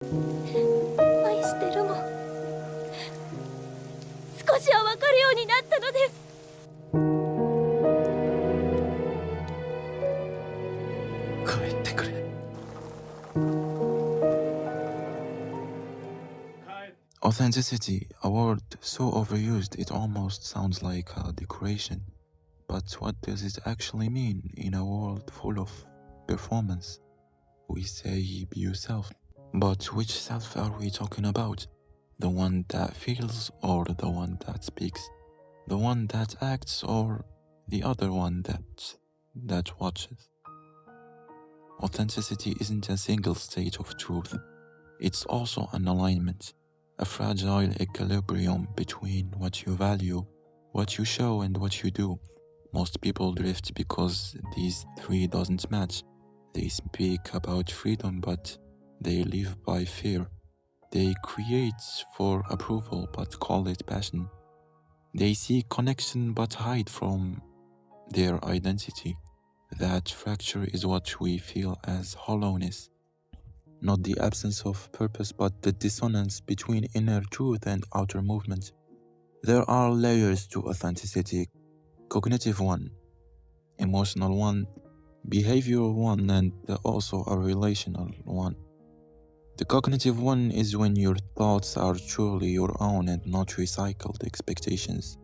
愛してるも少しはわかるようになったのです。帰ってくれ。Authenticity, a word so overused it almost sounds like a decoration. But what does it actually mean in a world full of performance? We say be yourself. But which self are we talking about? The one that feels or the one that speaks? The one that acts or the other one that watches? Authenticity isn't a single state of truth. It's also an alignment, a fragile equilibrium between what you value, what you show, and what you do. Most people drift because these three doesn't match. They speak about freedom, but they live by fear. They create for approval, but call it passion. They seek connection, but hide from their identity. That fracture is what we feel as hollowness. Not the absence of purpose, but the dissonance between inner truth and outer movement. There are layers to authenticity: cognitive one, emotional one, behavioral one, and also a relational one. The cognitive one is when your thoughts are truly your own and not recycled expectations.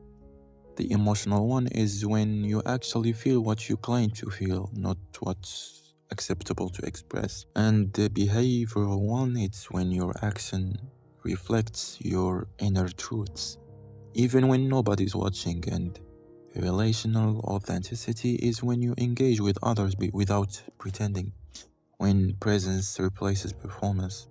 The emotional one is when you actually feel what you claim to feel, not what's acceptable to express. And the behavioral one, it's when your action reflects your inner truths, even when nobody's watching. And relational authenticity is when you engage with others without pretending, when presence replaces performance.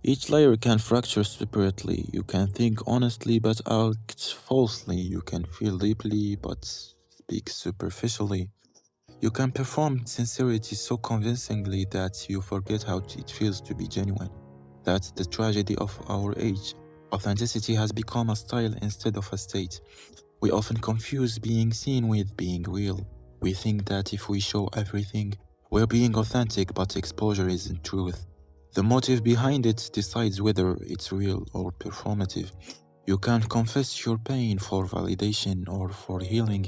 Each layer can fracture separately. You can think honestly but act falsely. You can feel deeply but speak superficially. You can perform sincerity so convincingly that you forget how it feels to be genuine. That's the tragedy of our age. Authenticity has become a style instead of a state. We often confuse being seen with being real. We think that if we show everything, we're being authentic, but exposure isn't truth. The motive behind it decides whether it's real or performative. You can confess your pain for validation or for healing.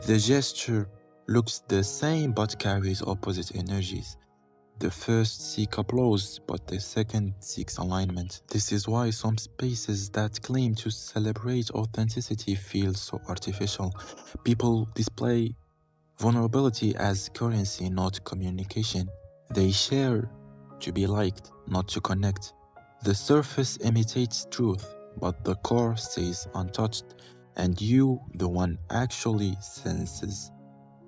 The gesture looks the same but carries opposite energies. The first seeks applause, but the second seeks alignment. This is why some spaces that claim to celebrate authenticity feel so artificial. People display vulnerability as currency, not communication. They share to be liked, not to connect. The surface imitates truth, but the core stays untouched, and you, the one actually senses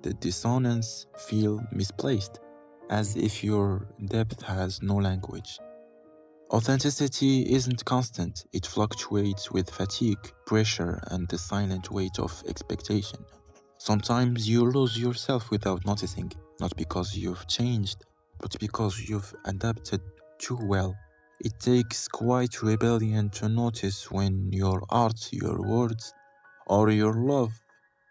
the dissonance, feel misplaced, as if your depth has no language. Authenticity isn't constant, it fluctuates with fatigue, pressure, and the silent weight of expectation. Sometimes you lose yourself without noticing, not because you've changed, but because you've adapted too well. It takes quiet rebellion to notice when your art, your words, or your love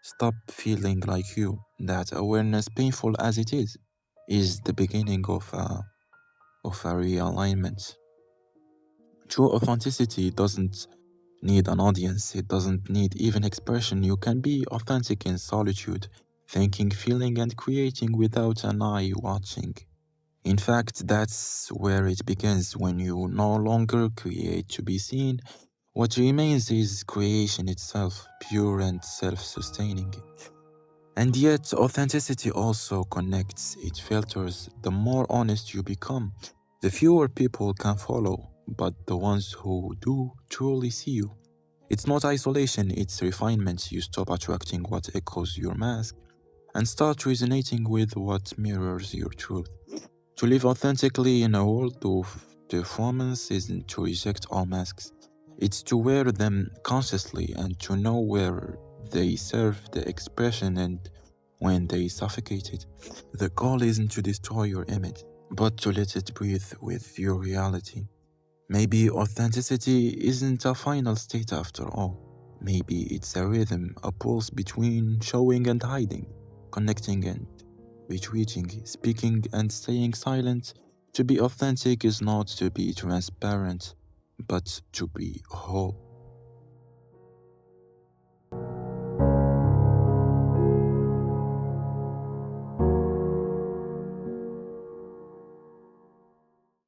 stop feeling like you. That awareness, painful as it is the beginning of a realignment. True authenticity doesn't need an audience, it doesn't need even expression. You can be authentic in solitude, thinking, feeling, and creating without an eye watching. In fact, that's where it begins when you no longer create to be seen. What remains is creation itself, pure and self sustaining. And yet, authenticity also connects, it filters. The more honest you become, the fewer people can follow, but the ones who do truly see you. It's not isolation, it's refinement. You stop attracting what echoes your mask and start resonating with what mirrors your truth. To live authentically in a world of performance isn't to reject all masks. It's to wear them consciously and to know where they serve the expression and when they suffocate it. The goal isn't to destroy your image, but to let it breathe with your reality. Maybe authenticity isn't a final state after all. Maybe it's a rhythm, a pulse between showing and hiding, connecting and retreating, speaking and staying silent, To be authentic is not to be transparent, but to be whole.